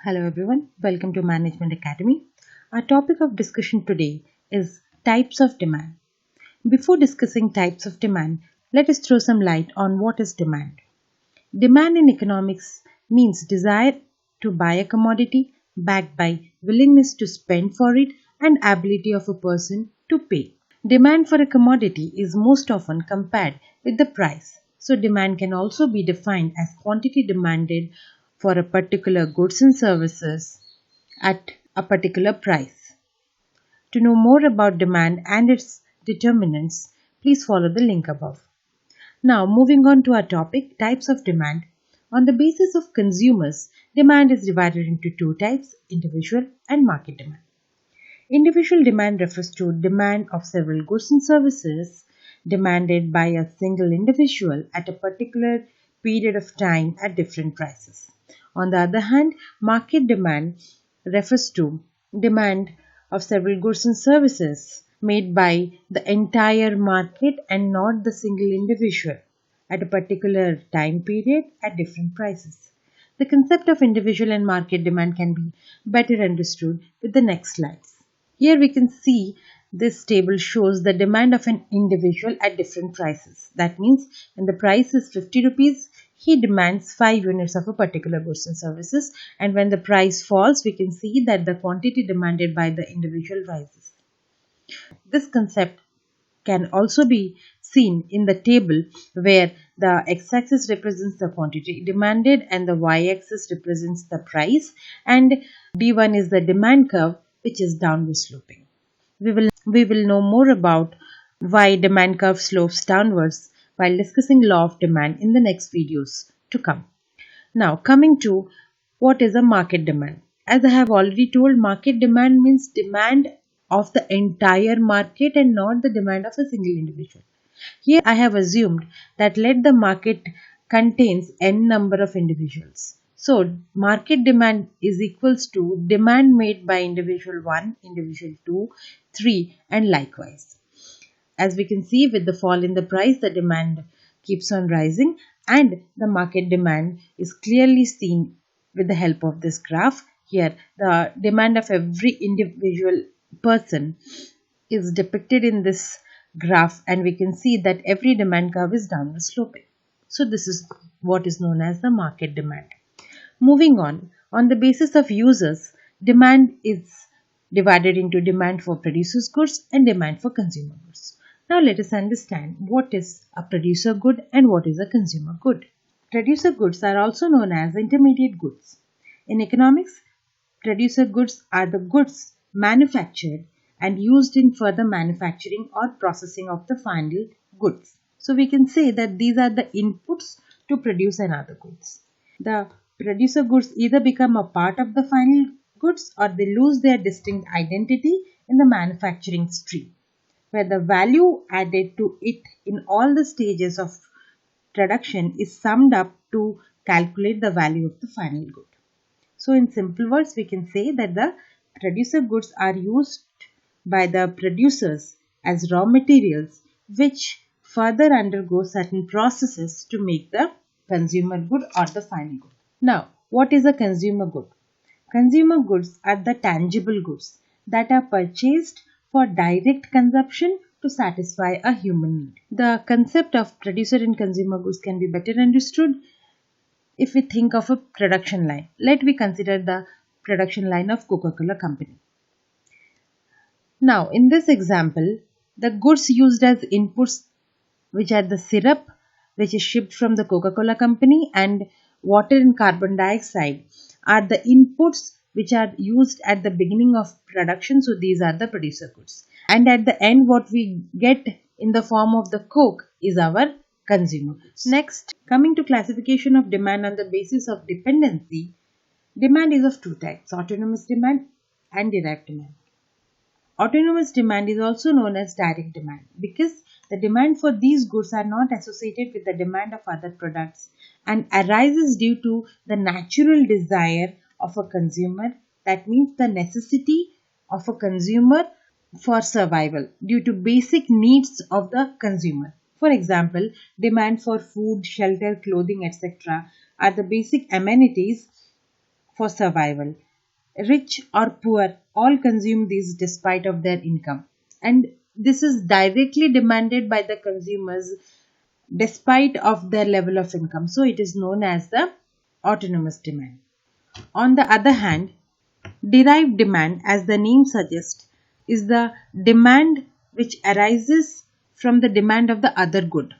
Hello everyone, welcome to Management Academy. Our topic of discussion today is types of demand. Before discussing types of demand, let us throw some light on what is demand. Demand in economics means desire to buy a commodity backed by willingness to spend for it and ability of a person to pay. Demand for a commodity is most often compared with the price. So demand can also be defined as quantity demanded for a particular goods and services at a particular price. To know more about demand and its determinants, please follow the link above. Now, moving on to our topic, types of demand. On the basis of consumers, demand is divided into two types, individual and market demand. Individual demand refers to demand of several goods and services demanded by a single individual at a particular period of time at different prices. On the other hand, market demand refers to demand of several goods and services made by the entire market and not the single individual at a particular time period at different prices. The concept of individual and market demand can be better understood with the next slides. Here we can see this table shows the demand of an individual at different prices. That means when the price is 50 rupees, he demands 5 units of a particular goods and services, and when the price falls, we can see that the quantity demanded by the individual rises. This concept can also be seen in the table where the x-axis represents the quantity demanded and the y-axis represents the price, and D1 is the demand curve which is downward sloping. We will know more about why demand curve slopes downwards while discussing law of demand in the next videos to come. Now coming to what is a market demand. As I have already told, market demand means demand of the entire market and not the demand of a single individual. Here I have assumed that let the market contains n number of individuals. So market demand is equals to demand made by individual 1, individual 2, 3 and likewise. As we can see, with the fall in the price, the demand keeps on rising and the market demand is clearly seen with the help of this graph. Here the demand of every individual person is depicted in this graph and we can see that every demand curve is downward sloping. So this is what is known as the market demand. Moving on the basis of users, demand is divided into demand for producers goods and demand for consumer goods. Now let us understand what is a producer good and what is a consumer good. Producer goods are also known as intermediate goods. In economics, producer goods are the goods manufactured and used in further manufacturing or processing of the final goods. So we can say that these are the inputs to produce another goods. The producer goods either become a part of the final goods or they lose their distinct identity in the manufacturing stream, where the value added to it in all the stages of production is summed up to calculate the value of the final good. So in simple words, we can say that the producer goods are used by the producers as raw materials which further undergo certain processes to make the consumer good or the final good. Now, what is a consumer good? Consumer goods are the tangible goods that are purchased for direct consumption to satisfy a human need. The concept of producer and consumer goods can be better understood if we think of a production line. Let me consider the production line of Coca-Cola company. Now, in this example, the goods used as inputs, which are the syrup, which is shipped from the Coca-Cola company, and water and carbon dioxide are the inputs which are used at the beginning of production. So these are the producer goods. And at the end, what we get in the form of the Coke is our consumer goods. Next, coming to classification of demand on the basis of dependency, demand is of two types, autonomous demand and direct demand. Autonomous demand is also known as direct demand because the demand for these goods are not associated with the demand of other products and arises due to the natural desire of a consumer. That means the necessity of a consumer for survival due to basic needs of the consumer. For example, demand for food, shelter, clothing, etc. are the basic amenities for survival. Rich or poor, all consume these despite of their income. And this is directly demanded by the consumers despite of their level of income. So it is known as the autonomous demand. On the other hand, derived demand, as the name suggests, is the demand which arises from the demand of the other good.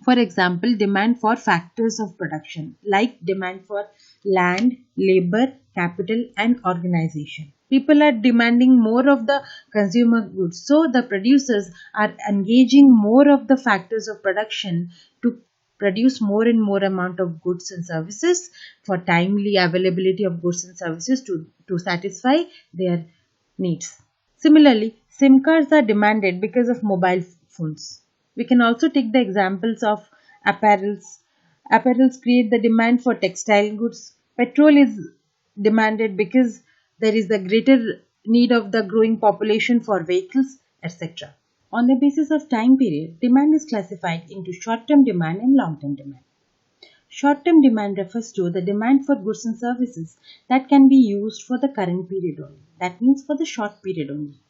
For example, demand for factors of production like demand for land, labor, capital, and organization. People are demanding more of the consumer goods, so the producers are engaging more of the factors of production to produce more and more amount of goods and services for timely availability of goods and services to satisfy their needs. Similarly, SIM cards are demanded because of mobile phones. We can also take the examples of apparels. Apparels create the demand for textile goods. Petrol is demanded because there is the greater need of the growing population for vehicles, etc. On the basis of time period, demand is classified into short-term demand and long-term demand. Short-term demand refers to the demand for goods and services that can be used for the current period only. That means for the short period only.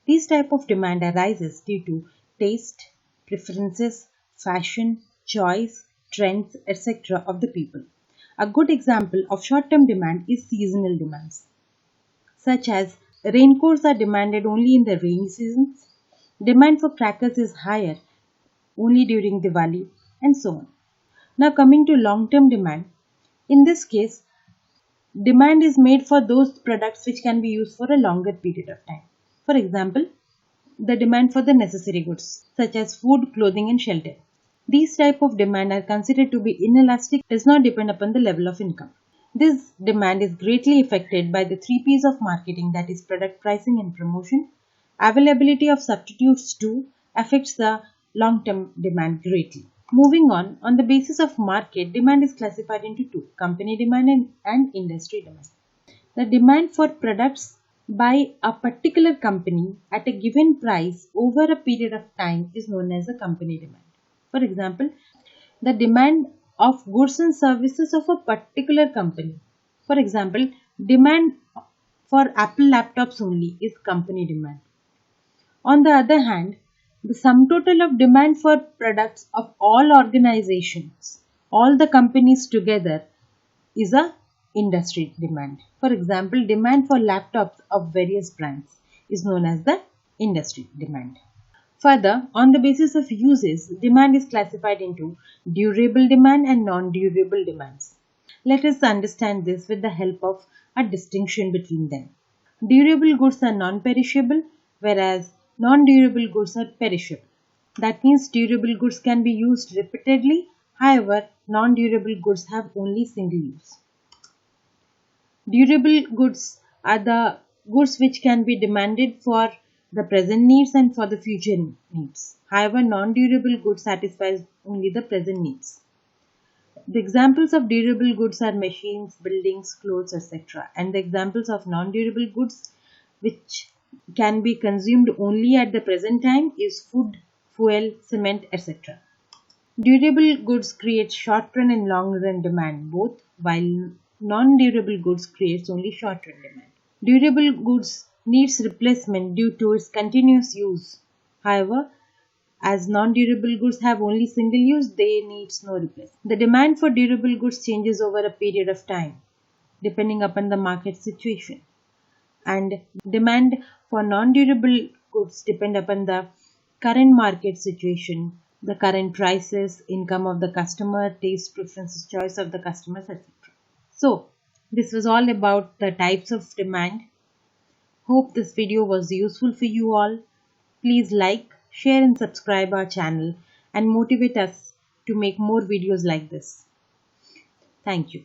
This type of demand arises due to taste, preferences, fashion, choice, trends, etc. of the people. A good example of short-term demand is seasonal demands, such as raincoats are demanded only in the rainy seasons, demand for crackers is higher only during Diwali, and so on. Now coming to long-term demand, in this case, demand is made for those products which can be used for a longer period of time. For example, the demand for the necessary goods such as food, clothing and shelter. These type of demand are considered to be inelastic, does not depend upon the level of income. This demand is greatly affected by the 3 P's of marketing, that is product pricing and promotion. Availability of substitutes too affects the long-term demand greatly. Moving on the basis of market, demand is classified into two, company demand and industry demand. The demand for products by a particular company at a given price over a period of time is known as a company demand. For example, the demand of goods and services of a particular company. For example, demand for Apple laptops only is company demand. On the other hand, the sum total of demand for products of all organizations, all the companies together, is a industry demand. For example, demand for laptops of various brands is known as the industry demand. Further, on the basis of uses, demand is classified into durable demand and non-durable demands. Let us understand this with the help of a distinction between them. Durable goods are non-perishable, whereas non-durable goods are perishable. That means durable goods can be used repeatedly, however, non-durable goods have only single use. Durable goods are the goods which can be demanded for the present needs and for the future needs. However, non-durable goods satisfies only the present needs. The examples of durable goods are machines, buildings, clothes, etc. And the examples of non-durable goods which can be consumed only at the present time is food, fuel, cement, etc. Durable goods create short-run and long-run demand both, while non-durable goods creates only short-run demand. Durable goods needs replacement due to its continuous use. However, as non-durable goods have only single use, they needs no replacement. The demand for durable goods changes over a period of time, depending upon the market situation. And demand for non-durable goods depend upon the current market situation, the current prices, income of the customer, taste, preferences, choice of the customers, etc. So, this was all about the types of demand. Hope this video was useful for you all. Please like, share and subscribe our channel and motivate us to make more videos like this. Thank you.